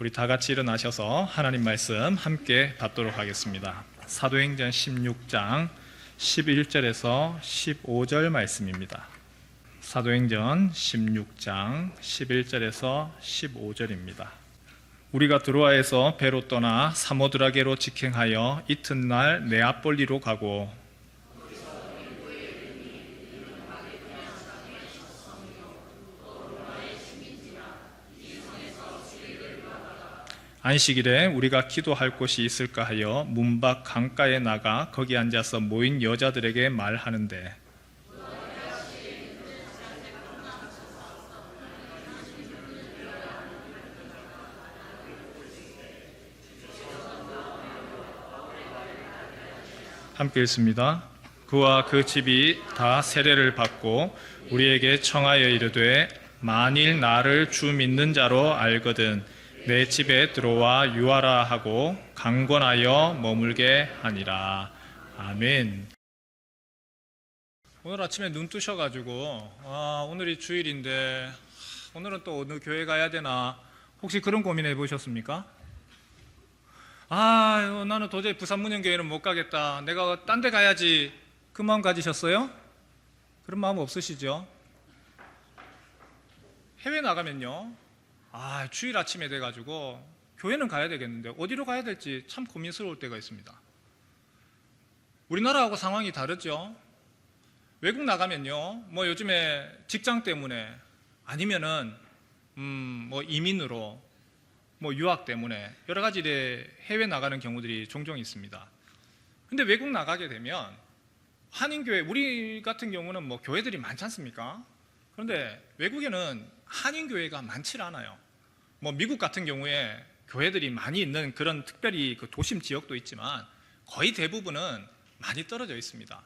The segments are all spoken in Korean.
우리 다 같이 일어나셔서 하나님 말씀 함께 받도록 하겠습니다. 사도행전 16장 11절에서 15절 말씀입니다. 사도행전 16장 11절에서 15절입니다. 우리가 드로아에서 배로 떠나 사모드라게로 직행하여 이튿날 네아폴리로 가고 안식일에 우리가 기도할 곳이 있을까 하여 문밖 강가에 나가 거기 앉아서 모인 여자들에게 말하는데 함께 읽습니다. 그와 그 집이 다 세례를 받고 우리에게 청하여 이르되 만일 나를 주 믿는 자로 알거든 내 집에 들어와 유하라 하고 강권하여 머물게 하니라. 아멘. 오늘 아침에 눈 뜨셔가지고 오늘이 주일인데 오늘은 또 어느 교회 가야 되나 혹시 그런 고민해 보셨습니까? 나는 도저히 부산문영교회는 못 가겠다, 내가 딴 데 가야지, 그 마음 가지셨어요? 그런 마음 없으시죠? 해외 나가면요, 주일 아침에 돼가지고 교회는 가야 되겠는데 어디로 가야 될지 참 고민스러울 때가 있습니다. 우리나라하고 상황이 다르죠. 외국 나가면요, 요즘에 직장 때문에 아니면은 이민으로 유학 때문에 여러 가지 해외 나가는 경우들이 종종 있습니다. 근데 외국 나가게 되면 한인교회, 우리 같은 경우는 교회들이 많지 않습니까? 그런데 외국에는 한인교회가 많지 않아요. 미국 같은 경우에 교회들이 많이 있는 그런 특별히 그 도심 지역도 있지만 거의 대부분은 많이 떨어져 있습니다.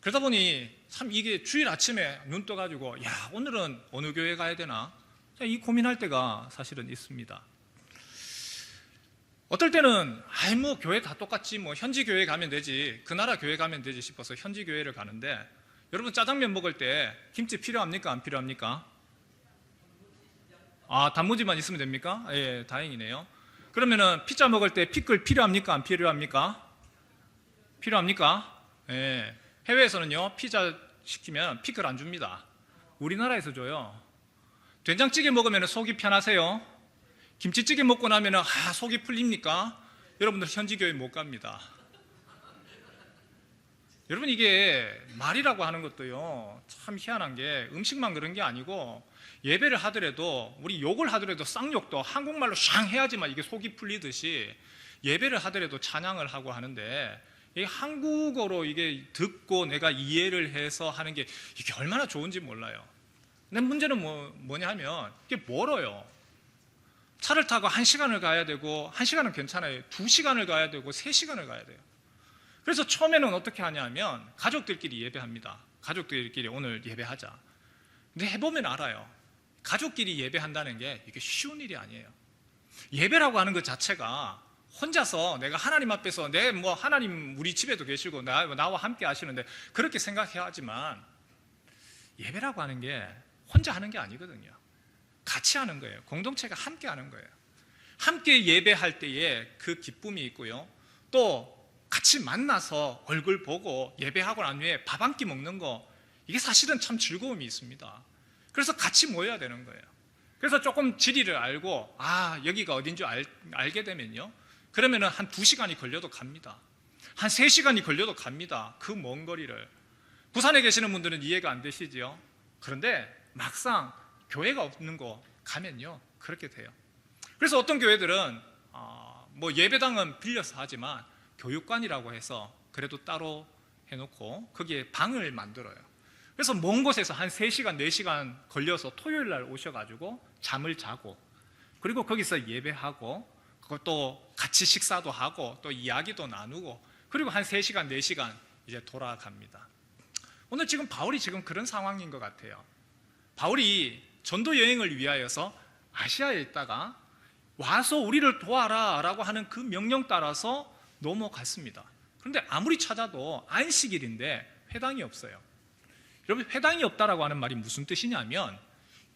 그러다 보니 참 이게 주일 아침에 눈 떠가지고 오늘은 어느 교회 가야 되나 이 고민할 때가 사실은 있습니다. 어떨 때는 교회 다 똑같지, 현지 교회 가면 되지, 그 나라 교회 가면 되지 싶어서 현지 교회를 가는데, 여러분 짜장면 먹을 때 김치 필요합니까? 안 필요합니까? 단무지만 있으면 됩니까? 예, 다행이네요. 그러면은 피자 먹을 때 피클 필요합니까? 안 필요합니까? 필요합니까? 예. 해외에서는요, 피자 시키면 피클 안 줍니다. 우리나라에서 줘요. 된장찌개 먹으면 속이 편하세요? 김치찌개 먹고 나면 속이 풀립니까? 여러분들 현지 교회 못 갑니다. 여러분, 이게 말이라고 하는 것도요, 참 희한한 게 음식만 그런 게 아니고 예배를 하더라도, 우리 욕을 하더라도 쌍욕도 한국말로 샹 해야지만 이게 속이 풀리듯이 예배를 하더라도 찬양을 하고 하는데, 이 한국어로 이게 듣고 내가 이해를 해서 하는 게 이게 얼마나 좋은지 몰라요. 근데 문제는 뭐냐 하면 이게 멀어요. 차를 타고 1시간을 가야 되고, 1시간은 괜찮아요. 2시간을 가야 되고 3시간을 가야 돼요. 그래서 처음에는 어떻게 하냐면 가족들끼리 예배합니다. 가족들끼리 오늘 예배하자. 근데 해보면 알아요. 가족끼리 예배한다는 게 이게 쉬운 일이 아니에요. 예배라고 하는 것 자체가 혼자서 내가 하나님 앞에서 하나님 우리 집에도 계시고 나와 함께 하시는데 그렇게 생각해야 하지만, 예배라고 하는 게 혼자 하는 게 아니거든요. 같이 하는 거예요. 공동체가 함께 하는 거예요. 함께 예배할 때에 그 기쁨이 있고요, 또 같이 만나서 얼굴 보고 예배하고 난 후에 밥 한 끼 먹는 거, 이게 사실은 참 즐거움이 있습니다. 그래서 같이 모여야 되는 거예요. 그래서 조금 지리를 알고 여기가 어딘 줄 알게 되면요, 그러면은 한 2시간이 걸려도 갑니다. 한 3시간이 걸려도 갑니다. 그 먼 거리를. 부산에 계시는 분들은 이해가 안 되시죠? 그런데 막상 교회가 없는 거 가면요, 그렇게 돼요. 그래서 어떤 교회들은 예배당은 빌려서 하지만 교육관이라고 해서 그래도 따로 해놓고 거기에 방을 만들어요. 그래서 먼 곳에서 한 3시간, 4시간 걸려서 토요일 날 오셔가지고 잠을 자고, 그리고 거기서 예배하고, 그것도 같이 식사도 하고 또 이야기도 나누고, 그리고 한 3시간, 4시간 이제 돌아갑니다. 오늘 지금 바울이 지금 그런 상황인 것 같아요. 바울이 전도 여행을 위하여서 아시아에 있다가 와서 우리를 도와라 라고 하는 그 명령 따라서 넘어갔습니다. 그런데 아무리 찾아도 안식일인데 회당이 없어요. 여러분, 회당이 없다라고 하는 말이 무슨 뜻이냐면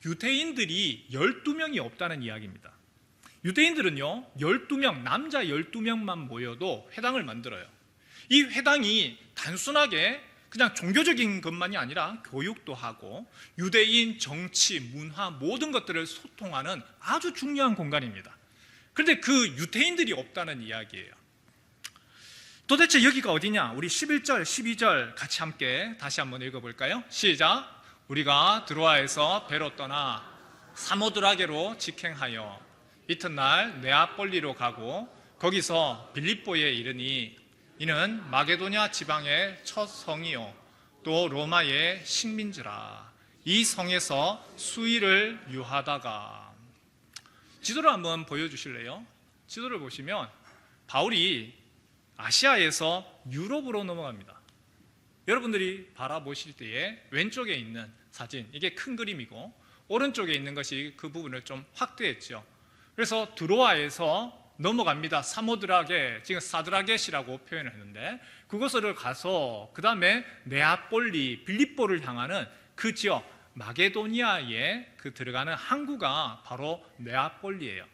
유대인들이 12명이 없다는 이야기입니다. 유대인들은요 12명, 남자 12명만 모여도 회당을 만들어요. 이 회당이 단순하게 그냥 종교적인 것만이 아니라 교육도 하고 유대인 정치, 문화 모든 것들을 소통하는 아주 중요한 공간입니다. 그런데 그 유대인들이 없다는 이야기예요. 도대체 여기가 어디냐? 우리 11절, 12절 같이 함께 다시 한번 읽어볼까요? 시작! 우리가 드로아에서 배로 떠나 사모드라게로 직행하여 이튿날 네아폴리로 가고 거기서 빌립보에 이르니 이는 마게도냐 지방의 첫 성이요 또 로마의 식민지라. 이 성에서 수일을 유하다가. 지도를 한번 보여주실래요? 지도를 보시면 바울이 아시아에서 유럽으로 넘어갑니다. 여러분들이 바라보실 때에 왼쪽에 있는 사진, 이게 큰 그림이고 오른쪽에 있는 것이 그 부분을 좀 확대했죠. 그래서 드로아에서 넘어갑니다. 사모드라게, 지금 사드라겟이라고 표현을 했는데 그곳을 가서 그 다음에 네아폴리, 빌립보를 향하는 그 지역 마게도니아에 그 들어가는 항구가 바로 네아폴리예요.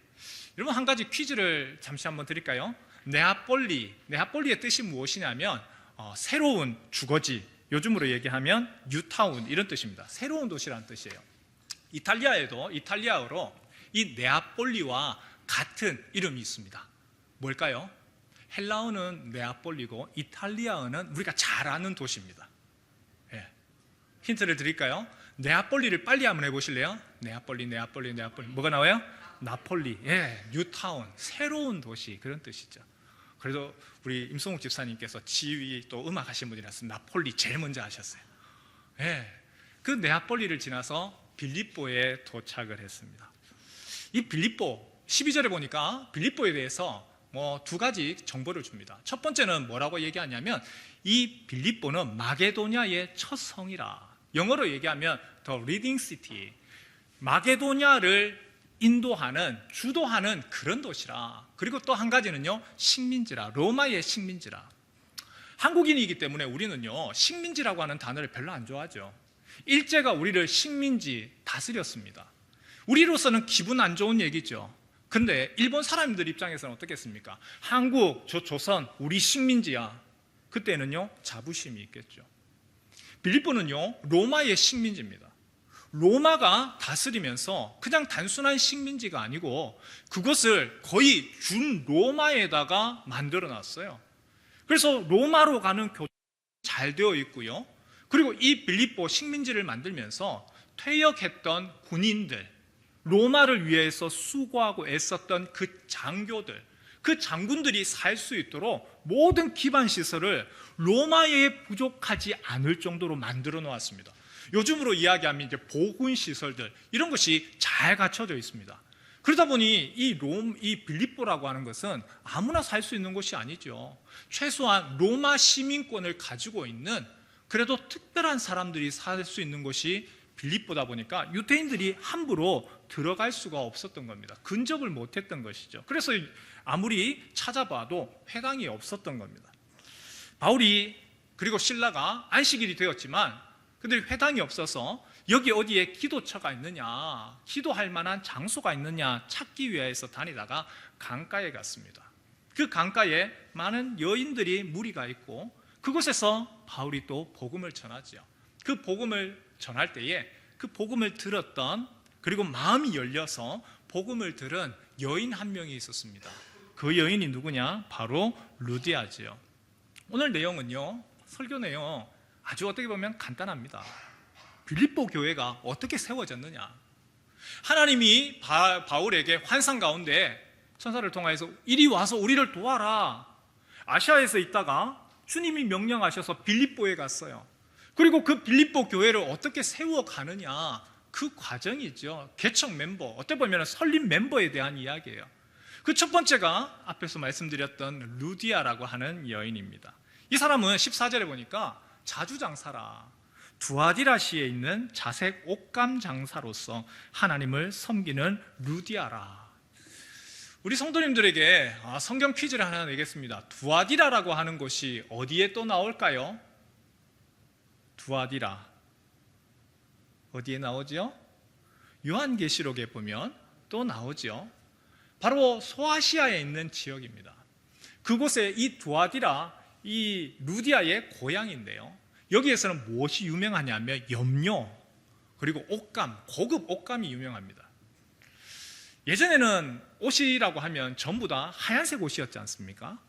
여러분 한 가지 퀴즈를 잠시 한번 드릴까요? 네아폴리의 뜻이 무엇이냐면 새로운 주거지, 요즘으로 얘기하면 뉴타운 이런 뜻입니다. 새로운 도시라는 뜻이에요. 이탈리아어로 이 네아폴리와 같은 이름이 있습니다. 뭘까요? 헬라어는 네아폴리고 이탈리아어는 우리가 잘 아는 도시입니다. 예. 힌트를 드릴까요? 네아폴리를 빨리 한번 해보실래요? 네아폴리. 뭐가 나와요? 나폴리. 예, 뉴타운, 새로운 도시, 그런 뜻이죠. 그래도 우리 임성욱 집사님께서 지휘 또 음악 하신 분이라서 나폴리 제일 먼저 하셨어요. 예, 그 네아폴리를 지나서 빌립보에 도착을 했습니다. 이 빌립보 12절에 보니까 빌립보에 대해서 두 가지 정보를 줍니다. 첫 번째는 뭐라고 얘기하냐면 이 빌립보는 마게도냐의 첫 성이라. 영어로 얘기하면 The Leading City, 마게도냐를 인도하는, 주도하는 그런 도시라. 그리고 또 한 가지는요, 식민지라, 로마의 식민지라. 한국인이기 때문에 우리는요 식민지라고 하는 단어를 별로 안 좋아하죠. 일제가 우리를 식민지 다스렸습니다. 우리로서는 기분 안 좋은 얘기죠. 근데 일본 사람들 입장에서는 어떻겠습니까? 한국, 조선, 우리 식민지야. 그때는요 자부심이 있겠죠. 빌립보는요 로마의 식민지입니다. 로마가 다스리면서 그냥 단순한 식민지가 아니고 그것을 거의 준 로마에다가 만들어 놨어요. 그래서 로마로 가는 교통이 잘 되어 있고요. 그리고 이 빌립보 식민지를 만들면서 퇴역했던 군인들, 로마를 위해서 수고하고 애썼던 그 장교들, 그 장군들이 살 수 있도록 모든 기반 시설을 로마에 부족하지 않을 정도로 만들어 놓았습니다. 요즘으로 이야기하면 이제 보훈 시설들, 이런 것이 잘 갖춰져 있습니다. 그러다 보니 이 빌립보라고 하는 것은 아무나 살 수 있는 곳이 아니죠. 최소한 로마 시민권을 가지고 있는 그래도 특별한 사람들이 살 수 있는 곳이 빌립보다 보니까 유대인들이 함부로 들어갈 수가 없었던 겁니다. 근접을 못했던 것이죠. 그래서 아무리 찾아봐도 회당이 없었던 겁니다. 바울이 그리고 실라가 안식일이 되었지만 근데 회당이 없어서 여기 어디에 기도처가 있느냐, 기도할 만한 장소가 있느냐 찾기 위해서 다니다가 강가에 갔습니다. 그 강가에 많은 여인들이 무리가 있고 그곳에서 바울이 또 복음을 전하죠. 그 복음을 전할 때에 그 복음을 들었던, 그리고 마음이 열려서 복음을 들은 여인 한 명이 있었습니다. 그 여인이 누구냐? 바로 루디아지요. 오늘 내용은요, 설교 내용 아주 어떻게 보면 간단합니다. 빌립보 교회가 어떻게 세워졌느냐, 하나님이 바울에게 환상 가운데 천사를 통해서 이리 와서 우리를 도와라. 아시아에서 있다가 주님이 명령하셔서 빌립보에 갔어요. 그리고 그 빌립보 교회를 어떻게 세워가느냐, 그 과정이죠. 개척 멤버, 어떻게 보면 설립 멤버에 대한 이야기예요. 그 첫 번째가 앞에서 말씀드렸던 루디아라고 하는 여인입니다. 이 사람은 14절에 보니까 자주장사라, 두아디라시에 있는 자색 옷감 장사로서 하나님을 섬기는 루디아라. 우리 성도님들에게 성경 퀴즈를 하나 내겠습니다. 두아디라라고 하는 곳이 어디에 또 나올까요? 두아디라 어디에 나오죠? 요한계시록에 보면 또 나오죠. 바로 소아시아에 있는 지역입니다. 그곳에 이 두아디라, 이 루디아의 고향인데요. 여기에서는 무엇이 유명하냐면 염료, 그리고 옷감, 고급 옷감이 유명합니다. 예전에는 옷이라고 하면 전부 다 하얀색 옷이었지 않습니까?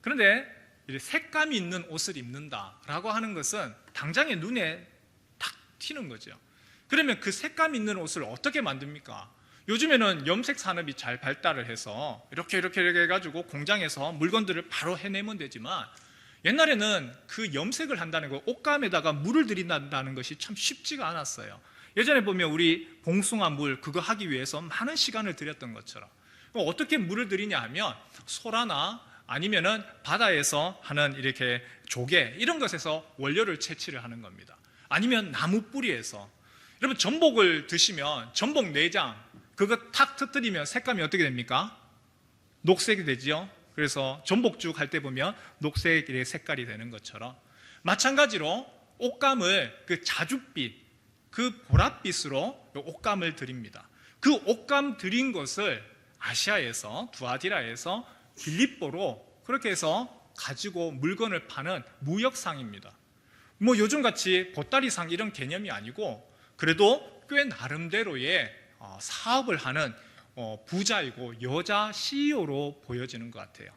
그런데 색감이 있는 옷을 입는다라고 하는 것은 당장에 눈에 탁 튀는 거죠. 그러면 그 색감 있는 옷을 어떻게 만듭니까? 요즘에는 염색 산업이 잘 발달을 해서 이렇게 해가지고 공장에서 물건들을 바로 해내면 되지만, 옛날에는 그 염색을 한다는 거, 옷감에다가 물을 들인다는 것이 참 쉽지가 않았어요. 예전에 보면 우리 봉숭아 물 그거 하기 위해서 많은 시간을 들였던 것처럼, 어떻게 물을 들이냐 하면 소라나 아니면은 바다에서 하는 이렇게 조개 이런 것에서 원료를 채취를 하는 겁니다. 아니면 나무 뿌리에서. 여러분, 전복을 드시면 전복 내장 그거 탁 터뜨리면 색감이 어떻게 됩니까? 녹색이 되죠. 그래서 전복죽 할 때 보면 녹색의 색깔이 되는 것처럼, 마찬가지로 옷감을 그 자줏빛, 그 보랏빛으로 옷감을 드립니다. 그 옷감 드린 것을 아시아에서, 두아디라에서 빌립보로 그렇게 해서 가지고 물건을 파는 무역상입니다. 뭐 요즘같이 보따리상 이런 개념이 아니고, 그래도 꽤 나름대로의 사업을 하는 부자이고 여자 CEO로 보여지는 것 같아요.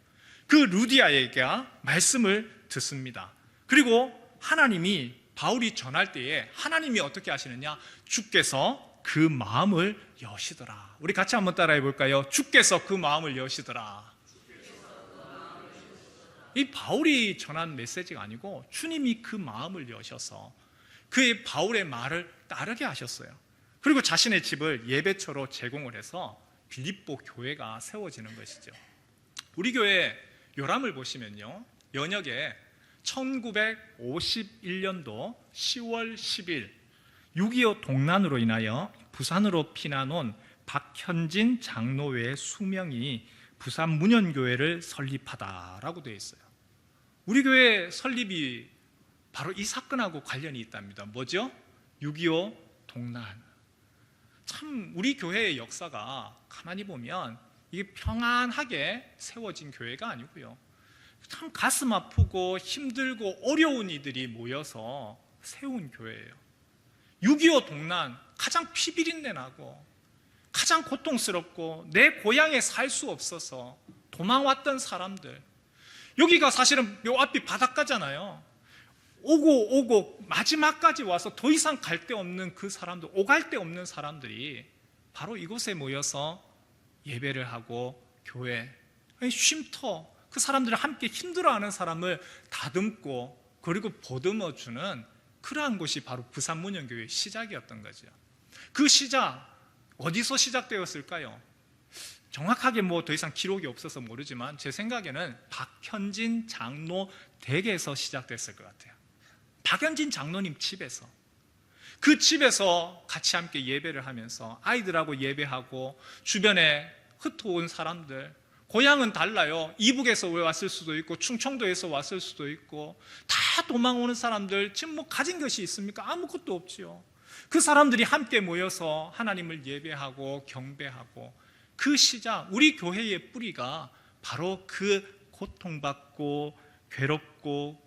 그 루디아에게 말씀을 듣습니다. 그리고 하나님이, 바울이 전할 때에 하나님이 어떻게 하시느냐, 주께서 그 마음을 여시더라. 우리 같이 한번 따라해 볼까요? 주께서 그 마음을 여시더라. 이 바울이 전한 메시지가 아니고 주님이 그 마음을 여셔서 그 바울의 말을 따르게 하셨어요. 그리고 자신의 집을 예배처로 제공을 해서 빌립보 교회가 세워지는 것이죠. 우리 교회 요람을 보시면요, 연역에 1951년도 10월 10일 6.25 동란으로 인하여 부산으로 피난 온 박현진 장로회 수명이 부산 문현교회를 설립하다라고 되어 있어요. 우리 교회 설립이 바로 이 사건하고 관련이 있답니다. 뭐죠? 6.25 동란. 참 우리 교회의 역사가 가만히 보면 이게 평안하게 세워진 교회가 아니고요, 참 가슴 아프고 힘들고 어려운 이들이 모여서 세운 교회예요. 6.25 동란, 가장 피비린내 나고 가장 고통스럽고 내 고향에 살 수 없어서 도망왔던 사람들, 여기가 사실은 요 앞이 바닷가잖아요. 오고 마지막까지 와서 더 이상 갈 데 없는 그 사람들, 오갈 데 없는 사람들이 바로 이곳에 모여서 예배를 하고 교회, 쉼터, 그 사람들을 함께 힘들어하는 사람을 다듬고 그리고 보듬어주는 그러한 곳이 바로 부산 문현교회의 시작이었던 거죠. 그 시작, 어디서 시작되었을까요? 정확하게 뭐 더 이상 기록이 없어서 모르지만 제 생각에는 박현진 장로 댁에서 시작됐을 것 같아요. 박현진 장로님 집에서, 그 집에서 같이 함께 예배를 하면서 아이들하고 예배하고, 주변에 흩어온 사람들, 고향은 달라요. 이북에서 왔을 수도 있고 충청도에서 왔을 수도 있고, 다 도망오는 사람들, 지금 뭐 가진 것이 있습니까? 아무것도 없지요. 그 사람들이 함께 모여서 하나님을 예배하고 경배하고, 그 시작, 우리 교회의 뿌리가 바로 그 고통받고 괴롭고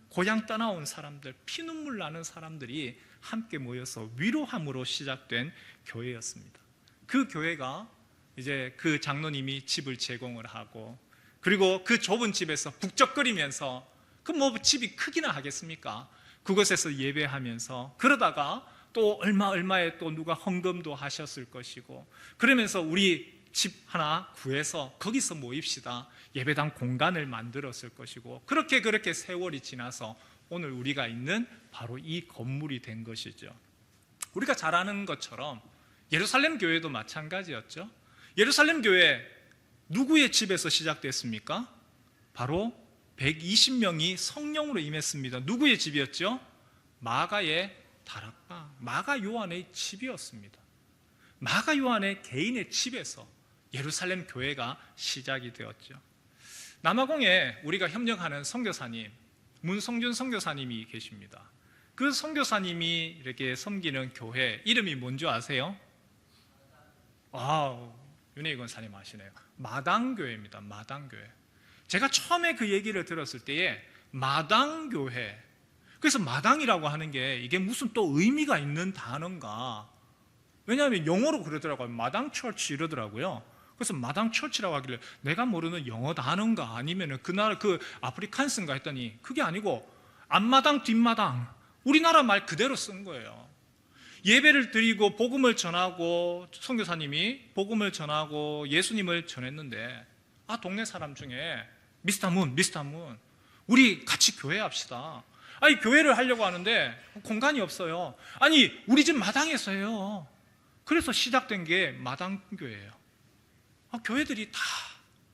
고향 떠나온 사람들, 피눈물 나는 사람들이 함께 모여서 위로함으로 시작된 교회였습니다. 그 교회가 이제 그 장로님이 집을 제공을 하고, 그리고 그 좁은 집에서 북적거리면서, 그 뭐 집이 크기나 하겠습니까? 그곳에서 예배하면서, 그러다가 또 얼마에 또 누가 헌금도 하셨을 것이고, 그러면서 우리 집 하나 구해서 거기서 모입시다, 예배당 공간을 만들었을 것이고, 그렇게 세월이 지나서 오늘 우리가 있는 바로 이 건물이 된 것이죠. 우리가 잘 아는 것처럼 예루살렘 교회도 마찬가지였죠. 예루살렘 교회 누구의 집에서 시작됐습니까? 바로 120명이 성령으로 임했습니다. 누구의 집이었죠? 마가의 다락방, 마가 요한의 집이었습니다. 마가 요한의 개인의 집에서 예루살렘 교회가 시작이 되었죠. 남아공에 우리가 협력하는 선교사님, 문성준 선교사님이 계십니다. 그 선교사님이 이렇게 섬기는 교회 이름이 뭔지 아세요? 윤혜희 권사님 아시네요. 마당교회입니다. 마당교회. 제가 처음에 그 얘기를 들었을 때에 마당교회, 그래서 마당이라고 하는 게 이게 무슨 또 의미가 있는 단어인가, 왜냐하면 영어로 그러더라고요. 마당 처치 이러더라고요. 그래서 마당 처치라고 하길래 내가 모르는 영어 단어인가 아니면 그 나라 그 아프리칸스인가 했더니 그게 아니고 앞마당 뒷마당, 우리나라 말 그대로 쓴 거예요. 예배를 드리고 복음을 전하고, 선교사님이 복음을 전하고 예수님을 전했는데, 동네 사람 중에 미스터 문 우리 같이 교회합시다. 아니 교회를 하려고 하는데 공간이 없어요. 아니 우리 집 마당에서 해요. 그래서 시작된 게 마당교회예요. 교회들이 다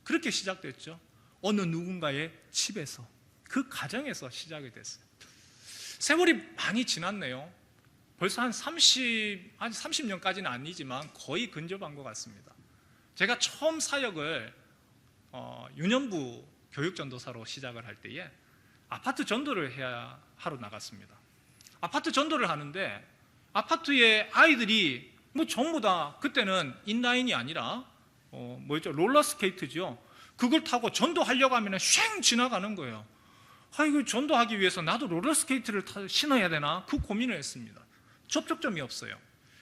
그렇게 시작됐죠. 어느 누군가의 집에서, 그 가정에서 시작이 됐어요. 세월이 많이 지났네요. 벌써 한 30년까지는 아니지만 거의 근접한 것 같습니다. 제가 처음 사역을 유년부 교육전도사로 시작을 할 때에 아파트 전도를 하러 나갔습니다. 아파트 전도를 하는데 아파트에 아이들이 전부 다, 그때는 인라인이 아니라 롤러스케이트죠. 그걸 타고 전도하려고 하면 쉥 지나가는 거예요. 이거 전도하기 위해서 나도 롤러스케이트를 신어야 되나, 그 고민을 했습니다. 접촉점이 없어요.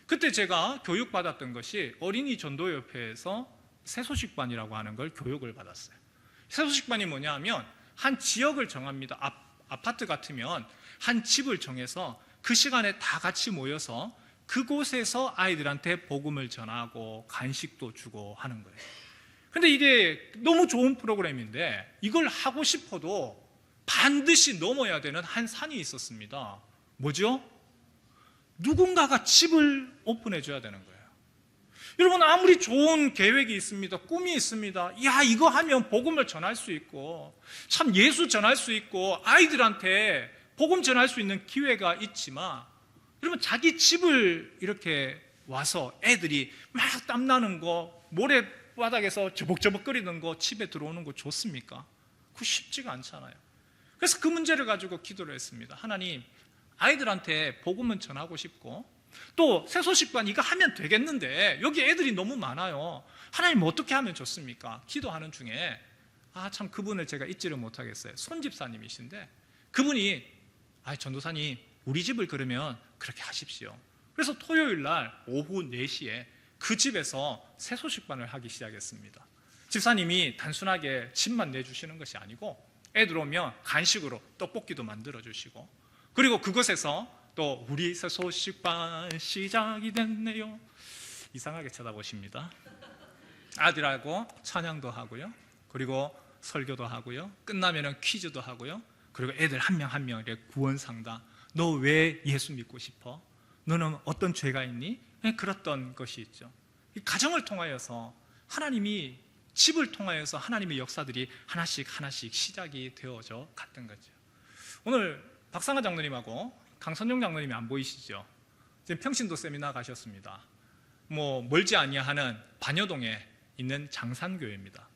그때 제가 교육받았던 것이 어린이 전도협회에서 새소식반이라고 하는 걸 교육을 받았어요. 새소식반이 뭐냐 하면 한 지역을 정합니다. 아파트 같으면 한 집을 정해서 그 시간에 다 같이 모여서 그곳에서 아이들한테 복음을 전하고 간식도 주고 하는 거예요. 근데 이게 너무 좋은 프로그램인데 이걸 하고 싶어도 반드시 넘어야 되는 한 산이 있었습니다. 뭐죠? 누군가가 집을 오픈해 줘야 되는 거예요. 여러분, 아무리 좋은 계획이 있습니다, 꿈이 있습니다, 이거 하면 복음을 전할 수 있고 참 예수 전할 수 있고 아이들한테 복음 전할 수 있는 기회가 있지만, 여러분 자기 집을 이렇게 와서 애들이 막 땀나는 거, 모래바닥에서 저벅저벅거리는 거, 집에 들어오는 거 좋습니까? 그거 쉽지가 않잖아요. 그래서 그 문제를 가지고 기도를 했습니다. 하나님, 아이들한테 복음은 전하고 싶고 또 새소식반 이거 하면 되겠는데 여기 애들이 너무 많아요. 하나님 어떻게 하면 좋습니까? 기도하는 중에 참 그분을 제가 잊지를 못하겠어요. 손집사님이신데 그분이 전도사님, 우리 집을 그러면 그렇게 하십시오. 그래서 토요일 날 오후 4시에 그 집에서 새소식반을 하기 시작했습니다. 집사님이 단순하게 집만 내주시는 것이 아니고 애들 오면 간식으로 떡볶이도 만들어 주시고, 그리고 그것에서 또 우리 새소식반 시작이 됐네요, 이상하게 쳐다보십니다. 아들하고 찬양도 하고요, 그리고 설교도 하고요, 끝나면 퀴즈도 하고요, 그리고 애들 한 명 한 명에게 구원 상담. 너 왜 예수 믿고 싶어? 너는 어떤 죄가 있니? 그랬던 것이 있죠. 이 가정을 통하여서 하나님이, 집을 통하여서 하나님의 역사들이 하나씩 시작이 되어져 갔던 거죠. 오늘 박상하 장로님하고 강선용 장로님이 안 보이시죠? 지금 평신도 세미나 가셨습니다. 멀지 아니하는 반여동에 있는 장산교회입니다.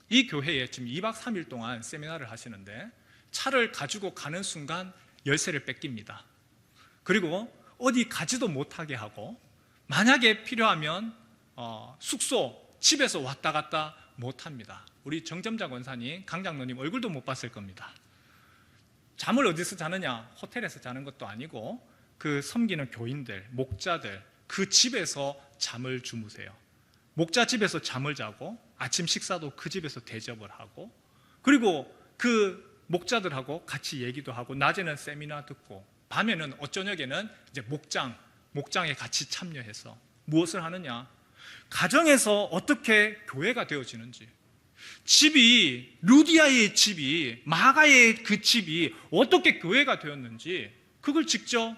이 교회에 지금 2박 3일 동안 세미나를 하시는데 차를 가지고 가는 순간 열쇠를 뺏깁니다. 그리고 어디 가지도 못하게 하고, 만약에 필요하면 숙소, 집에서 왔다 갔다 못합니다. 우리 정점자 권사님, 강 장로님 얼굴도 못 봤을 겁니다. 잠을 어디서 자느냐? 호텔에서 자는 것도 아니고 그 섬기는 교인들, 목자들 그 집에서 잠을 주무세요. 목자 집에서 잠을 자고 아침 식사도 그 집에서 대접을 하고, 그리고 그 목자들하고 같이 얘기도 하고, 낮에는 세미나 듣고, 밤에는 저녁에는 이제 목장에 같이 참여해서 무엇을 하느냐? 가정에서 어떻게 교회가 되어지는지, 집이, 루디아의 집이, 마가의 그 집이 어떻게 교회가 되었는지, 그걸 직접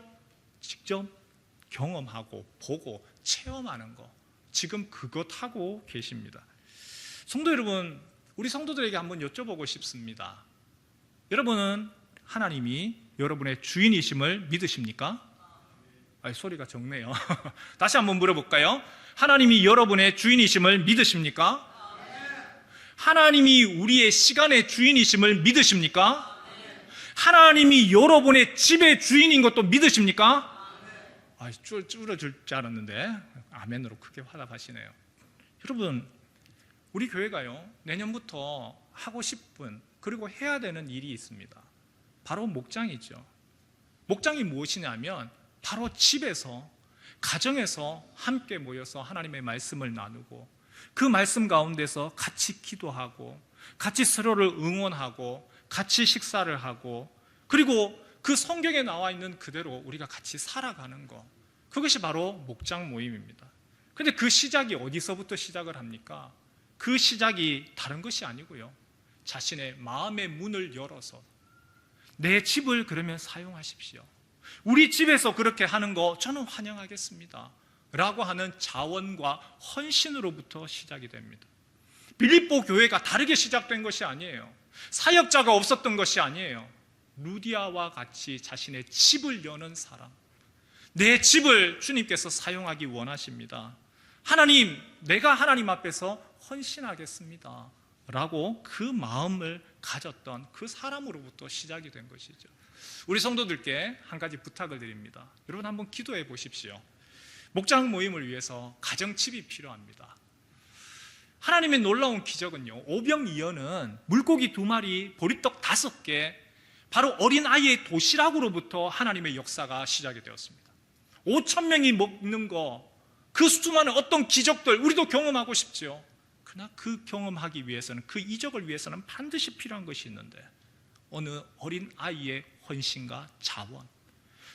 경험하고 보고 체험하는 거, 지금 그것 하고 계십니다. 성도 여러분, 우리 성도들에게 한번 여쭤보고 싶습니다. 여러분은 하나님이 여러분의 주인이심을 믿으십니까? 소리가 적네요. 다시 한번 물어볼까요? 하나님이 여러분의 주인이심을 믿으십니까? 하나님이 우리의 시간의 주인이심을 믿으십니까? 하나님이 여러분의 집의 주인인 것도 믿으십니까? 줄어줄 줄 알았는데 아멘으로 크게 화답하시네요. 여러분, 우리 교회가요, 내년부터 하고 싶은 그리고 해야 되는 일이 있습니다. 바로 목장이죠. 목장이 무엇이냐면 바로 집에서, 가정에서 함께 모여서 하나님의 말씀을 나누고 그 말씀 가운데서 같이 기도하고 같이 서로를 응원하고 같이 식사를 하고 그리고 그 성경에 나와 있는 그대로 우리가 같이 살아가는 것, 그것이 바로 목장 모임입니다. 그런데 그 시작이 어디서부터 시작을 합니까? 그 시작이 다른 것이 아니고요, 자신의 마음의 문을 열어서 내 집을 그러면 사용하십시오, 우리 집에서 그렇게 하는 거 저는 환영하겠습니다 라고 하는 자원과 헌신으로부터 시작이 됩니다. 빌립보 교회가 다르게 시작된 것이 아니에요. 사역자가 없었던 것이 아니에요. 루디아와 같이 자신의 집을 여는 사람, 내 집을 주님께서 사용하기 원하십니다. 하나님, 내가 하나님 앞에서 헌신하겠습니다 라고 그 마음을 가졌던 그 사람으로부터 시작이 된 것이죠. 우리 성도들께 한 가지 부탁을 드립니다. 여러분, 한번 기도해 보십시오. 목장 모임을 위해서 가정집이 필요합니다. 하나님의 놀라운 기적은요, 오병이어는 물고기 2마리, 보리떡 5개, 바로 어린아이의 도시락으로부터 하나님의 역사가 시작이 되었습니다. 5,000명이 먹는 거, 그 수많은 어떤 기적들 우리도 경험하고 싶죠. 그러나 그 경험하기 위해서는, 그 이적을 위해서는 반드시 필요한 것이 있는데, 어느 어린아이의 헌신과 자원.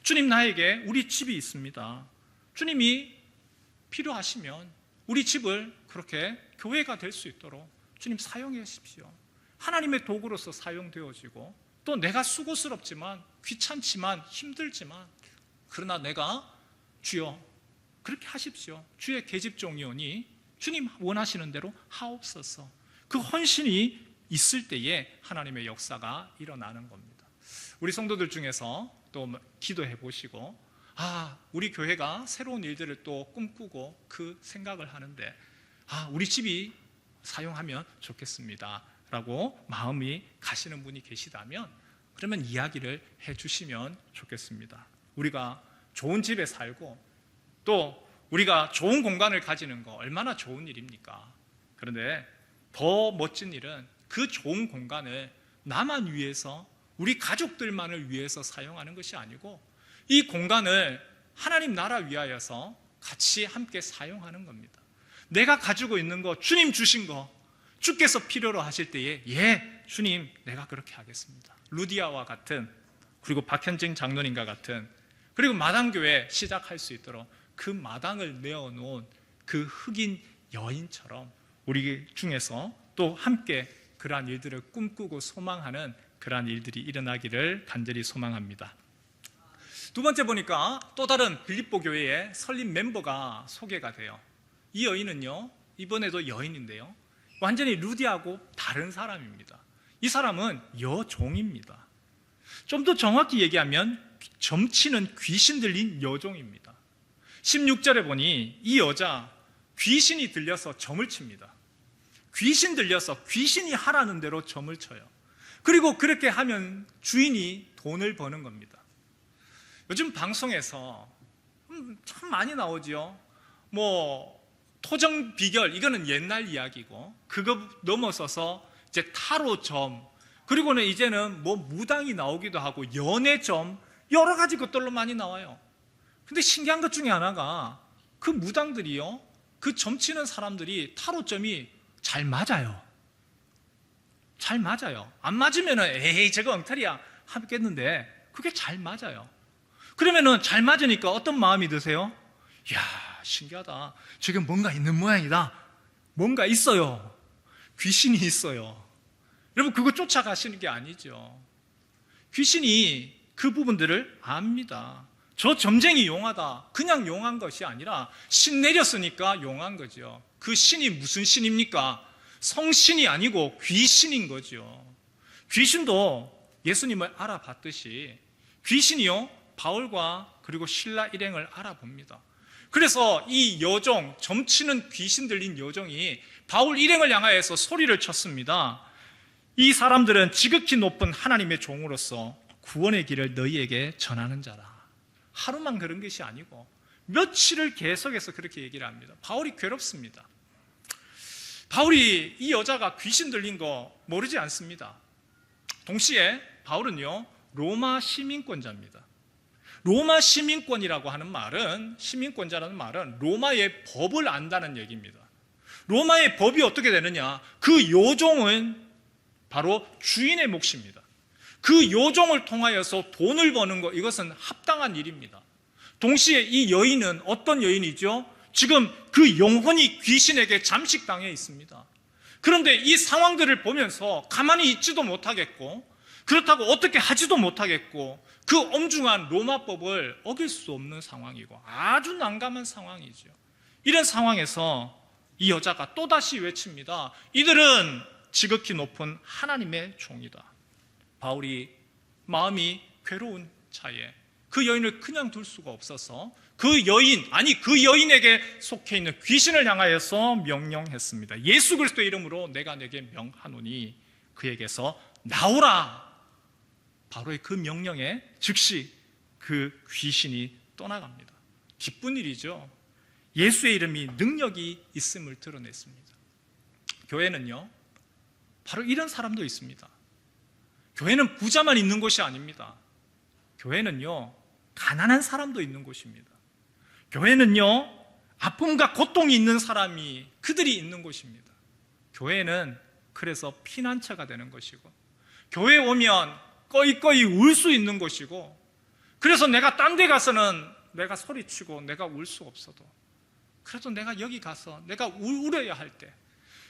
주님, 나에게 우리 집이 있습니다. 주님이 필요하시면 우리 집을 그렇게 교회가 될 수 있도록 주님 사용해 주십시오. 하나님의 도구로서 사용되어지고, 또 내가 수고스럽지만, 귀찮지만, 힘들지만, 그러나 내가 주여 그렇게 하십시오, 주의 계집종이오니 주님 원하시는 대로 하옵소서, 그 헌신이 있을 때에 하나님의 역사가 일어나는 겁니다. 우리 성도들 중에서 또 기도해 보시고, 우리 교회가 새로운 일들을 또 꿈꾸고 그 생각을 하는데, 우리 집이 사용하면 좋겠습니다 라고 마음이 가시는 분이 계시다면, 그러면 이야기를 해 주시면 좋겠습니다. 우리가 좋은 집에 살고 또 우리가 좋은 공간을 가지는 거 얼마나 좋은 일입니까? 그런데 더 멋진 일은 그 좋은 공간을 나만 위해서, 우리 가족들만을 위해서 사용하는 것이 아니고 이 공간을 하나님 나라 위하여서 같이 함께 사용하는 겁니다. 내가 가지고 있는 거, 주님 주신 거, 주께서 필요로 하실 때에 예, 주님 내가 그렇게 하겠습니다. 루디아와 같은, 그리고 박현진 장로님과 같은, 그리고 마당교회 시작할 수 있도록 그 마당을 내어놓은 그 흑인 여인처럼 우리 중에서 또 함께 그러한 일들을 꿈꾸고 소망하는 그러한 일들이 일어나기를 간절히 소망합니다. 두 번째 보니까 또 다른 빌립보 교회의 설립 멤버가 소개가 돼요. 이 여인은요, 이번에도 여인인데요, 완전히 루디하고 다른 사람입니다. 이 사람은 여종입니다. 좀 더 정확히 얘기하면 점치는 귀신 들린 여종입니다. 16절에 보니 이 여자 귀신이 들려서 점을 칩니다. 귀신 들려서 귀신이 하라는 대로 점을 쳐요. 그리고 그렇게 하면 주인이 돈을 버는 겁니다. 요즘 방송에서 참 많이 나오죠. 토정 비결, 이거는 옛날 이야기고, 그거 넘어서서 이제 타로점, 그리고는 이제는 무당이 나오기도 하고 연애점, 여러 가지 것들로 많이 나와요. 근데 신기한 것 중에 하나가, 그 무당들이요, 그 점치는 사람들이 타로점이 잘 맞아요. 잘 맞아요. 안 맞으면은 에이 저거 엉터리야 하겠는데, 그게 잘 맞아요. 그러면은 잘 맞으니까 어떤 마음이 드세요? 이야, 신기하다, 저게 뭔가 있는 모양이다, 뭔가 있어요, 귀신이 있어요. 여러분, 그거 쫓아가시는 게 아니죠. 귀신이 그 부분들을 압니다. 저 점쟁이 용하다, 그냥 용한 것이 아니라 신 내렸으니까 용한 거죠. 그 신이 무슨 신입니까? 성신이 아니고 귀신인 거죠. 귀신도 예수님을 알아봤듯이 귀신이요, 바울과 그리고 신라 일행을 알아봅니다. 그래서 이 여종, 점치는 귀신 들린 여종이 바울 일행을 향하여서 소리를 쳤습니다. 이 사람들은 지극히 높은 하나님의 종으로서 구원의 길을 너희에게 전하는 자라. 하루만 그런 것이 아니고 며칠을 계속해서 그렇게 얘기를 합니다. 바울이 괴롭습니다. 바울이 이 여자가 귀신 들린 거 모르지 않습니다. 동시에 바울은요, 로마 시민권자입니다. 로마 시민권이라고 하는 말은, 시민권자라는 말은 로마의 법을 안다는 얘기입니다. 로마의 법이 어떻게 되느냐? 그 요종은 바로 주인의 몫입니다. 그 요종을 통하여서 돈을 버는 것, 이것은 합당한 일입니다. 동시에 이 여인은 어떤 여인이죠? 지금 그 영혼이 귀신에게 잠식당해 있습니다. 그런데 이 상황들을 보면서 가만히 있지도 못하겠고, 그렇다고 어떻게 하지도 못하겠고, 그 엄중한 로마법을 어길 수 없는 상황이고 아주 난감한 상황이죠. 이런 상황에서 이 여자가 또다시 외칩니다. 이들은 지극히 높은 하나님의 종이다. 바울이 마음이 괴로운 차에 그 여인을 그냥 둘 수가 없어서 그 여인에게 속해 있는 귀신을 향하여서 명령했습니다. 예수 그리스도의 이름으로 내가 내게 명하노니 그에게서 나오라. 바로의 그 명령에 즉시 그 귀신이 떠나갑니다. 기쁜 일이죠. 예수의 이름이 능력이 있음을 드러냈습니다. 교회는요, 바로 이런 사람도 있습니다. 교회는 부자만 있는 곳이 아닙니다. 교회는요, 가난한 사람도 있는 곳입니다. 교회는요, 아픔과 고통이 있는 사람이 그들이 있는 곳입니다. 교회는 그래서 피난처가 되는 것이고, 교회에 오면 꺼이꺼이 울 수 있는 곳이고, 그래서 내가 딴 데 가서는 내가 소리치고 내가 울 수 없어도, 그래도 내가 여기 가서 내가 울어야 할 때,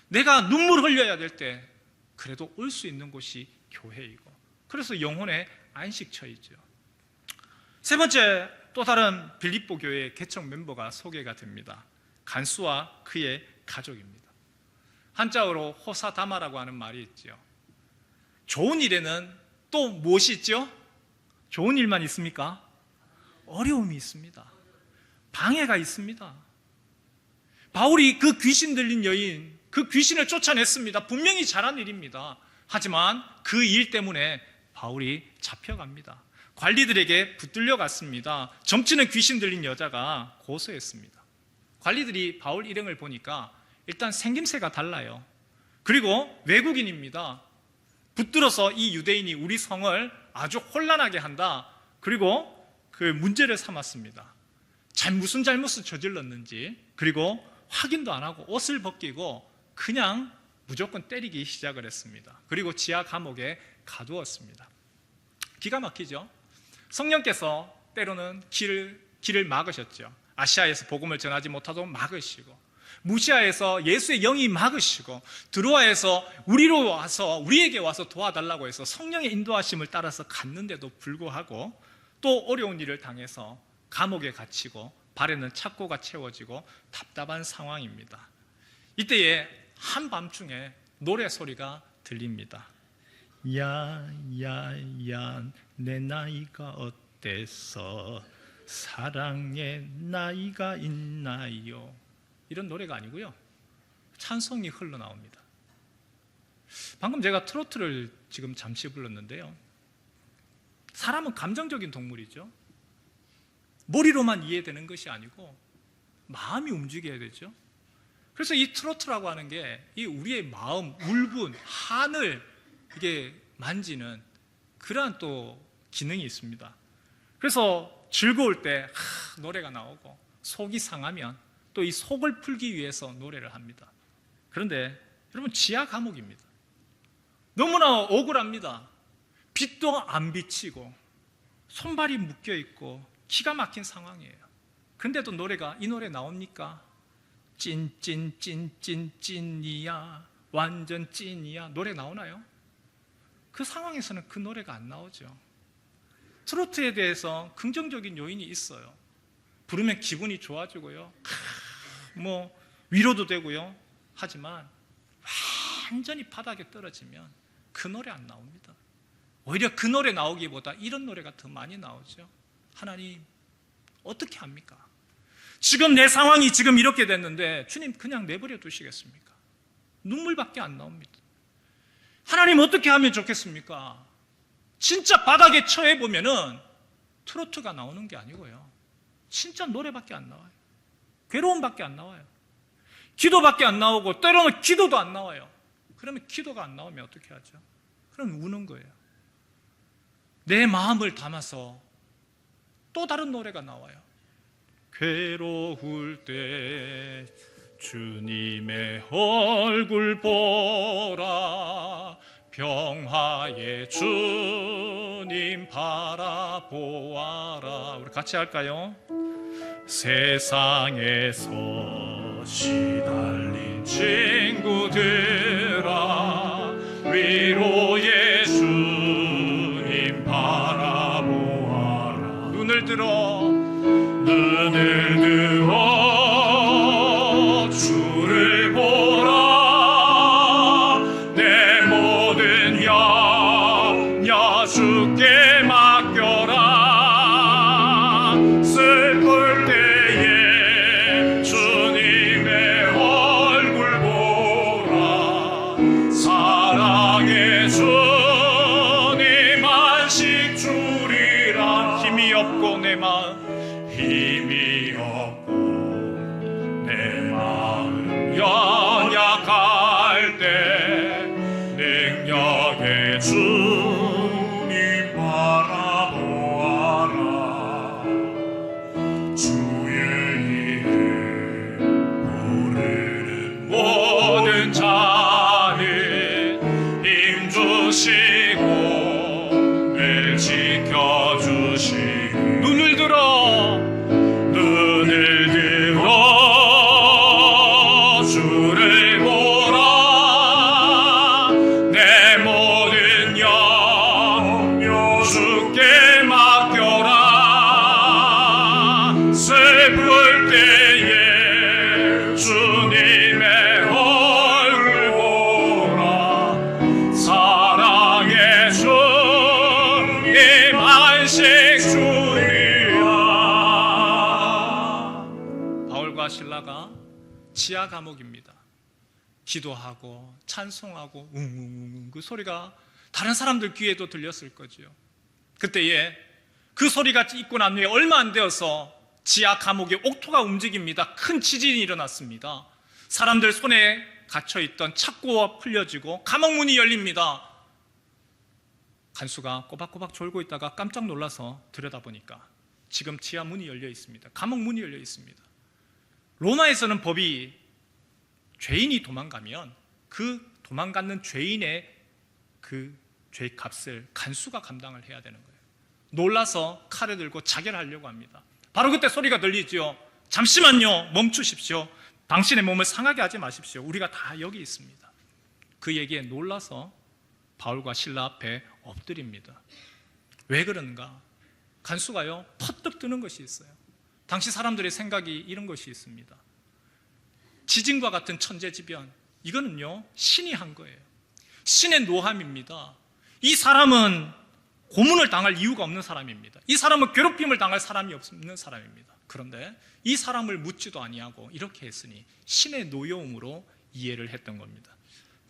내가 눈물 흘려야 될 때 그래도 올 수 있는 곳이 교회이고, 그래서 영혼의 안식처이죠. 세 번째, 또 다른 빌립보 교회의 개척 멤버가 소개가 됩니다. 간수와 그의 가족입니다. 한자어로 호사다마라고 하는 말이 있죠. 좋은 일에는 또 무엇이 있죠? 좋은 일만 있습니까? 어려움이 있습니다. 방해가 있습니다. 바울이 그 귀신 들린 여인, 그 귀신을 쫓아냈습니다. 분명히 잘한 일입니다. 하지만 그 일 때문에 바울이 잡혀갑니다. 관리들에게 붙들려 갔습니다. 점치는 귀신 들린 여자가 고소했습니다. 관리들이 바울 일행을 보니까 일단 생김새가 달라요. 그리고 외국인입니다. 붙들어서 이 유대인이 우리 성을 아주 혼란하게 한다. 그리고 그 문제를 삼았습니다. 무슨 잘못을 저질렀는지, 그리고 확인도 안 하고 옷을 벗기고 그냥 무조건 때리기 시작을 했습니다. 그리고 지하 감옥에 가두었습니다. 기가 막히죠? 성령께서 때로는 길을 막으셨죠. 아시아에서 복음을 전하지 못하도록 막으시고, 무시아에서 예수의 영이 막으시고, 드로아에서 우리에게 와서 도와달라고 해서 성령의 인도하심을 따라서 갔는데도 불구하고 또 어려운 일을 당해서 감옥에 갇히고 발에는 착고가 채워지고 답답한 상황입니다. 이때에 한밤중에 노래 소리가 들립니다. 야야야 내 나이가 어때서 사랑의 나이가 있나요? 이런 노래가 아니고요, 찬송이 흘러나옵니다. 방금 제가 트로트를 지금 잠시 불렀는데요, 사람은 감정적인 동물이죠. 머리로만 이해되는 것이 아니고 마음이 움직여야 되죠. 그래서 이 트로트라고 하는 게 이 우리의 마음, 울분, 한을 이게 만지는 그러한 또 기능이 있습니다. 그래서 즐거울 때 노래가 나오고, 속이 상하면 또 이 속을 풀기 위해서 노래를 합니다. 그런데 여러분, 지하 감옥입니다. 너무나 억울합니다. 빛도 안 비치고 손발이 묶여 있고 기가 막힌 상황이에요. 근데도 이 노래 나옵니까? 찐이야, 완전 찐이야, 노래 나오나요? 그 상황에서는 그 노래가 안 나오죠. 트로트에 대해서 긍정적인 요인이 있어요. 부르면 기분이 좋아지고요, 위로도 되고요. 하지만 완전히 바닥에 떨어지면 그 노래 안 나옵니다. 오히려 그 노래 나오기보다 이런 노래가 더 많이 나오죠. 하나님, 어떻게 합니까? 지금 내 상황이 지금 이렇게 됐는데 주님 그냥 내버려 두시겠습니까? 눈물밖에 안 나옵니다. 하나님, 어떻게 하면 좋겠습니까? 진짜 바닥에 처해 보면은 트로트가 나오는 게 아니고요, 진짜 노래밖에 안 나와요. 괴로움밖에 안 나와요. 기도밖에 안 나오고 때로는 기도도 안 나와요. 그러면 기도가 안 나오면 어떻게 하죠? 그럼 우는 거예요. 내 마음을 담아서 또 다른 노래가 나와요. 괴로울 때 주님의 얼굴 보라, 평화의 주님 바라보아라. 우리 같이 할까요? 세상에서 시달린 친구들아, 위로의 주님 바라보아라. 눈을 들어 주를 보라, 내 모든 염려 주께 맡겨라. 슬플 때에 주님의 얼굴 보라, 사랑의 주님 안식 주리라. 힘이 없고 내 마음 연약할 때 능력의 주님 바라보아라. 주의 이름 부르는 모든 자는 힘주시고 늘 지켜주시고. 눈을 들어 주를 보라, 내 모든 염려 주께 맡겨라. 슬플 때에 주님의 얼굴 보라, 사랑의 주님 안식 주리라. 바울과 실라가 지하 감옥입니다. 기도하고 찬송하고 웅웅웅 그 소리가 다른 사람들 귀에도 들렸을 거지요. 그때에 그 소리가 있고 난 후에 얼마 안 되어서 지하 감옥의 옥토가 움직입니다. 큰 지진이 일어났습니다. 사람들 손에 갇혀있던 착고가 풀려지고 감옥문이 열립니다. 간수가 꼬박꼬박 졸고 있다가 깜짝 놀라서 들여다보니까 지금 지하 문이 열려 있습니다. 감옥 문이 열려 있습니다. 로마에서는 법이 죄인이 도망가면 그 도망가는 죄인의 그 죄값을 간수가 감당을 해야 되는 거예요. 놀라서 칼을 들고 자결하려고 합니다. 바로 그때 소리가 들리죠. 잠시만요, 멈추십시오. 당신의 몸을 상하게 하지 마십시오. 우리가 다 여기 있습니다. 그 얘기에 놀라서 바울과 실라 앞에 엎드립니다. 왜 그런가? 간수가요, 퍼뜩 뜨는 것이 있어요. 당시 사람들의 생각이 이런 것이 있습니다. 지진과 같은 천재지변, 이거는요 신이 한 거예요. 신의 노함입니다. 이 사람은 고문을 당할 이유가 없는 사람입니다. 이 사람은 괴롭힘을 당할 사람이 없는 사람입니다. 그런데 이 사람을 묻지도 아니하고 이렇게 했으니 신의 노여움으로 이해를 했던 겁니다.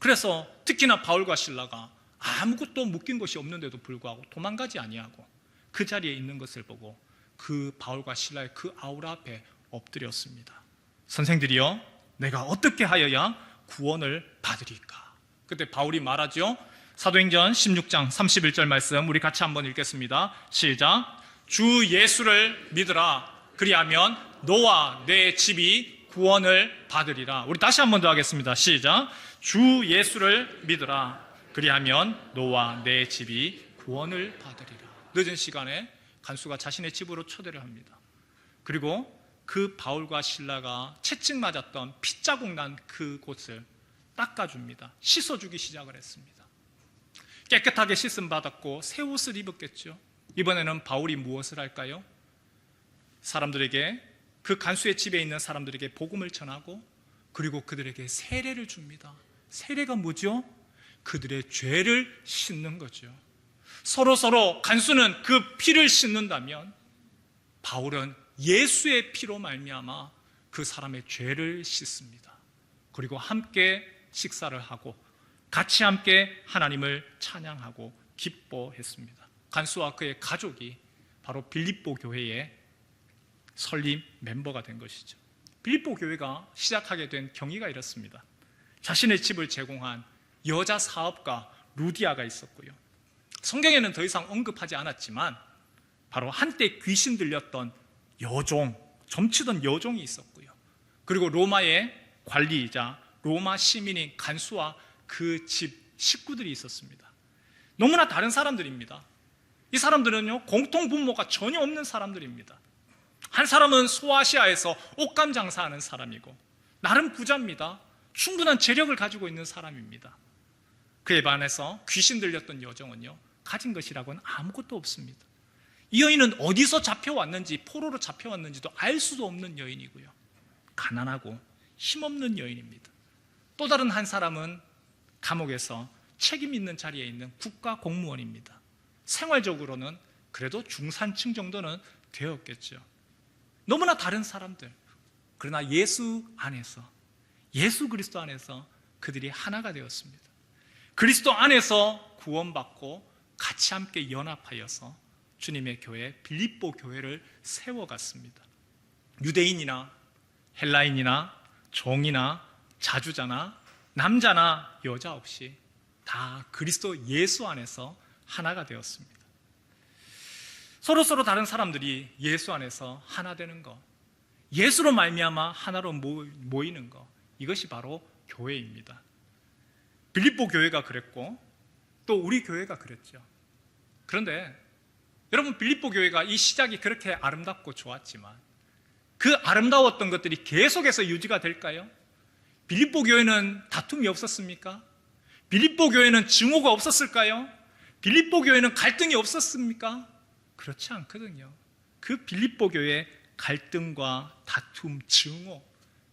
그래서 특히나 바울과 실라가 아무것도 묶인 것이 없는데도 불구하고 도망가지 아니하고 그 자리에 있는 것을 보고 그 바울과 실라의 그 아우라 앞에 엎드렸습니다. 선생들이여, 내가 어떻게 하여야 구원을 받으리까? 그때 바울이 말하죠. 사도행전 16장 31절 말씀 우리 같이 한번 읽겠습니다. 시작. 주 예수를 믿으라. 그리하면 너와 내 집이 구원을 받으리라. 우리 다시 한번 더 하겠습니다. 시작. 주 예수를 믿으라. 그리하면 너와 내 집이 구원을 받으리라. 늦은 시간에 간수가 자신의 집으로 초대를 합니다. 그리고 그 바울과 실라가 채찍 맞았던 핏자국 난 그곳을 닦아줍니다. 씻어주기 시작을 했습니다. 깨끗하게 씻음 받았고 새 옷을 입었겠죠. 이번에는 바울이 무엇을 할까요? 사람들에게, 그 간수의 집에 있는 사람들에게 복음을 전하고 그리고 그들에게 세례를 줍니다. 세례가 뭐죠? 그들의 죄를 씻는 거죠. 서로 간수는 그 피를 씻는다면 바울은 예수의 피로 말미암아 그 사람의 죄를 씻습니다. 그리고 함께 식사를 하고 같이 함께 하나님을 찬양하고 기뻐했습니다. 간수와 그의 가족이 바로 빌립보 교회의 설립 멤버가 된 것이죠. 빌립보 교회가 시작하게 된 경위가 이렇습니다. 자신의 집을 제공한 여자 사업가 루디아가 있었고요. 성경에는 더 이상 언급하지 않았지만 바로 한때 귀신 들렸던 여종, 점치던 여종이 있었고요. 그리고 로마의 관리이자 로마 시민인 간수와 그 집 식구들이 있었습니다. 너무나 다른 사람들입니다. 이 사람들은요, 공통 분모가 전혀 없는 사람들입니다. 한 사람은 소아시아에서 옷감 장사하는 사람이고 나름 부자입니다. 충분한 재력을 가지고 있는 사람입니다. 그에 반해서 귀신 들렸던 여종은요, 가진 것이라고는 아무것도 없습니다. 이 여인은 어디서 잡혀왔는지, 포로로 잡혀왔는지도 알 수도 없는 여인이고요. 가난하고 힘없는 여인입니다. 또 다른 한 사람은 감옥에서 책임 있는 자리에 있는 국가 공무원입니다. 생활적으로는 그래도 중산층 정도는 되었겠죠. 너무나 다른 사람들. 그러나 예수 안에서, 예수 그리스도 안에서 그들이 하나가 되었습니다. 그리스도 안에서 구원받고 같이 함께 연합하여서 주님의 교회 빌립보 교회를 세워갔습니다. 유대인이나 헬라인이나 종이나 자주자나 남자나 여자 없이 다 그리스도 예수 안에서 하나가 되었습니다. 서로 다른 사람들이 예수 안에서 하나 되는 것, 예수로 말미암아 하나로 모이는 것, 이것이 바로 교회입니다. 빌립보 교회가 그랬고 또 우리 교회가 그랬죠. 그런데 여러분, 빌립보 교회가 이 시작이 그렇게 아름답고 좋았지만 그 아름다웠던 것들이 계속해서 유지가 될까요? 빌립보 교회는 다툼이 없었습니까? 빌립보 교회는 증오가 없었을까요? 빌립보 교회는 갈등이 없었습니까? 그렇지 않거든요. 그 빌립보 교회의 갈등과 다툼, 증오,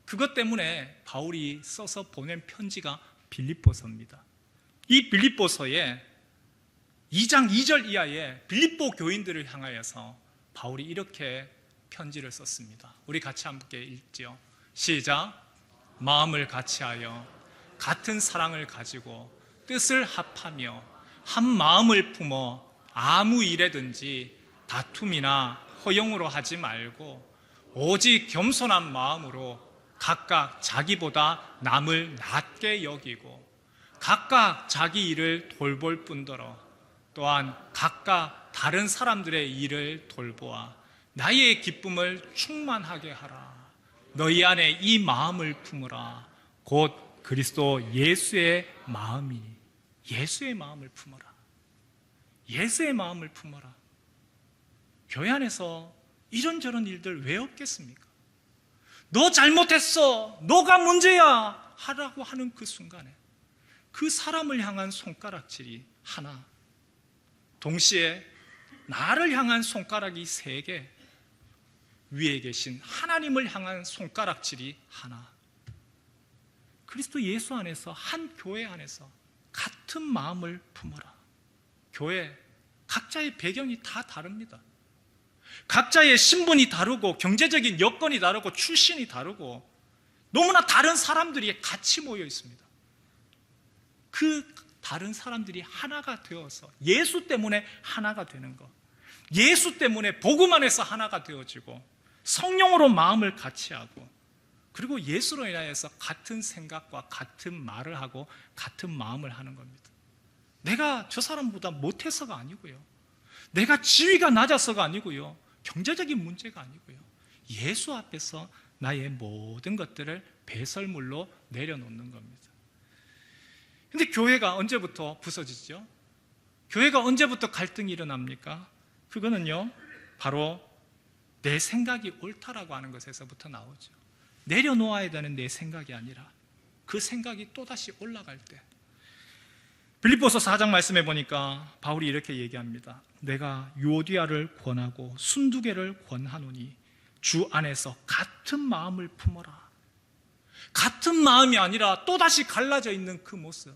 그것 때문에 바울이 써서 보낸 편지가 빌립보서입니다. 이 빌립보서에 2장 2절 이하에 빌립보 교인들을 향하여서 바울이 이렇게 편지를 썼습니다. 우리 같이 함께 읽지요. 시작. 마음을 같이하여 같은 사랑을 가지고 뜻을 합하며 한 마음을 품어 아무 일에든지 다툼이나 허용으로 하지 말고 오직 겸손한 마음으로 각각 자기보다 남을 낮게 여기고 각각 자기 일을 돌볼 뿐더러 또한 각각 다른 사람들의 일을 돌보아 나의 기쁨을 충만하게 하라. 너희 안에 이 마음을 품으라. 곧 그리스도 예수의 마음이니. 예수의 마음을 품어라. 예수의 마음을 품어라. 교회 안에서 이런저런 일들 왜 없겠습니까? 너 잘못했어, 너가 문제야 하라고 하는 그 순간에 그 사람을 향한 손가락질이 하나, 동시에 나를 향한 손가락이 3개, 위에 계신 하나님을 향한 손가락질이 하나. 그리스도 예수 안에서, 한 교회 안에서 같은 마음을 품어라. 교회 각자의 배경이 다 다릅니다. 각자의 신분이 다르고 경제적인 여건이 다르고 출신이 다르고 너무나 다른 사람들이 같이 모여 있습니다. 그 다른 사람들이 하나가 되어서 예수 때문에 하나가 되는 것, 예수 때문에 복음 안에서 하나가 되어지고 성령으로 마음을 같이 하고 그리고 예수로 인하여서 같은 생각과 같은 말을 하고 같은 마음을 하는 겁니다. 내가 저 사람보다 못해서가 아니고요, 내가 지위가 낮아서가 아니고요, 경제적인 문제가 아니고요, 예수 앞에서 나의 모든 것들을 배설물로 내려놓는 겁니다. 근데 교회가 언제부터 부서지죠? 교회가 언제부터 갈등이 일어납니까? 그거는요, 바로 내 생각이 옳다라고 하는 것에서부터 나오죠. 내려놓아야 되는 내 생각이 아니라 그 생각이 또다시 올라갈 때. 빌립보서 4장 말씀해 보니까 바울이 이렇게 얘기합니다. 내가 유오디아를 권하고 순두개를 권하노니 주 안에서 같은 마음을 품어라. 같은 마음이 아니라 또다시 갈라져 있는 그 모습.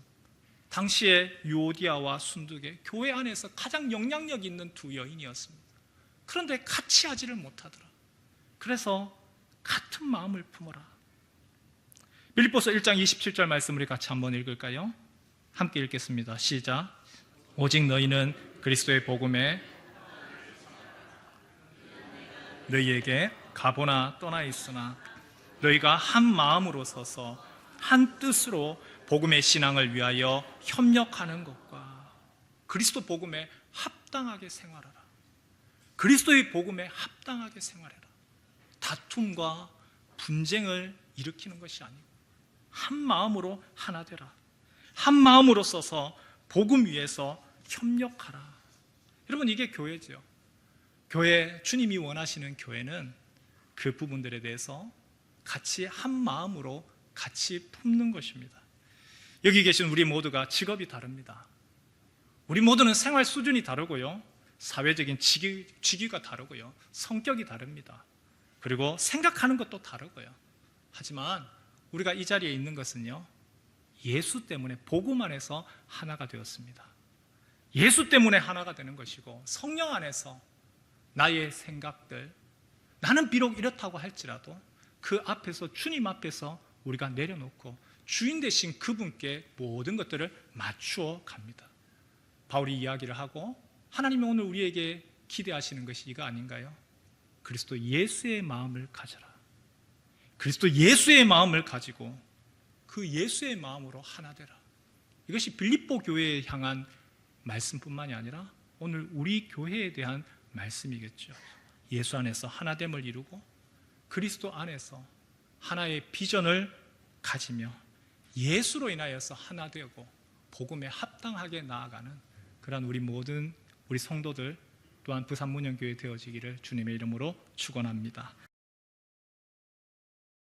당시에 유오디아와 순두개, 교회 안에서 가장 영향력 있는 두 여인이었습니다. 그런데 같이 하지를 못하더라. 그래서 같은 마음을 품어라. 빌립보서 1장 27절 말씀 우리 같이 한번 읽을까요? 함께 읽겠습니다. 시작. 오직 너희는 그리스도의 복음에 너희에게 가보나 떠나 있으나 너희가 한 마음으로 서서 한 뜻으로 복음의 신앙을 위하여 협력하는 것과 그리스도 복음에 합당하게 생활하라. 그리스도의 복음에 합당하게 생활해라. 다툼과 분쟁을 일으키는 것이 아니고 한 마음으로 하나 되라. 한 마음으로 서서 복음 위에서 협력하라. 여러분, 이게 교회죠. 교회, 주님이 원하시는 교회는 그 부분들에 대해서 같이 한 마음으로 같이 품는 것입니다. 여기 계신 우리 모두가 직업이 다릅니다. 우리 모두는 생활 수준이 다르고요, 사회적인 직위가 다르고요, 성격이 다릅니다. 그리고 생각하는 것도 다르고요. 하지만 우리가 이 자리에 있는 것은요, 예수 때문에 복음 안에서 하나가 되었습니다. 예수 때문에 하나가 되는 것이고, 성령 안에서 나의 생각들, 나는 비록 이렇다고 할지라도 그 앞에서, 주님 앞에서 우리가 내려놓고 주인 되신 그분께 모든 것들을 맞추어 갑니다. 바울이 이야기를 하고, 하나님이 오늘 우리에게 기대하시는 것이 이거 아닌가요? 그리스도 예수의 마음을 가져라. 그리스도 예수의 마음을 가지고 그 예수의 마음으로 하나 되라. 이것이 빌립보 교회에 향한 말씀뿐만이 아니라 오늘 우리 교회에 대한 말씀이겠죠. 예수 안에서 하나됨을 이루고 그리스도 안에서 하나의 비전을 가지며 예수로 인하여서 하나 되고 복음에 합당하게 나아가는 그러한 우리 모든 우리 성도들, 또한 부산문영교회 되어지기를 주님의 이름으로 축원합니다.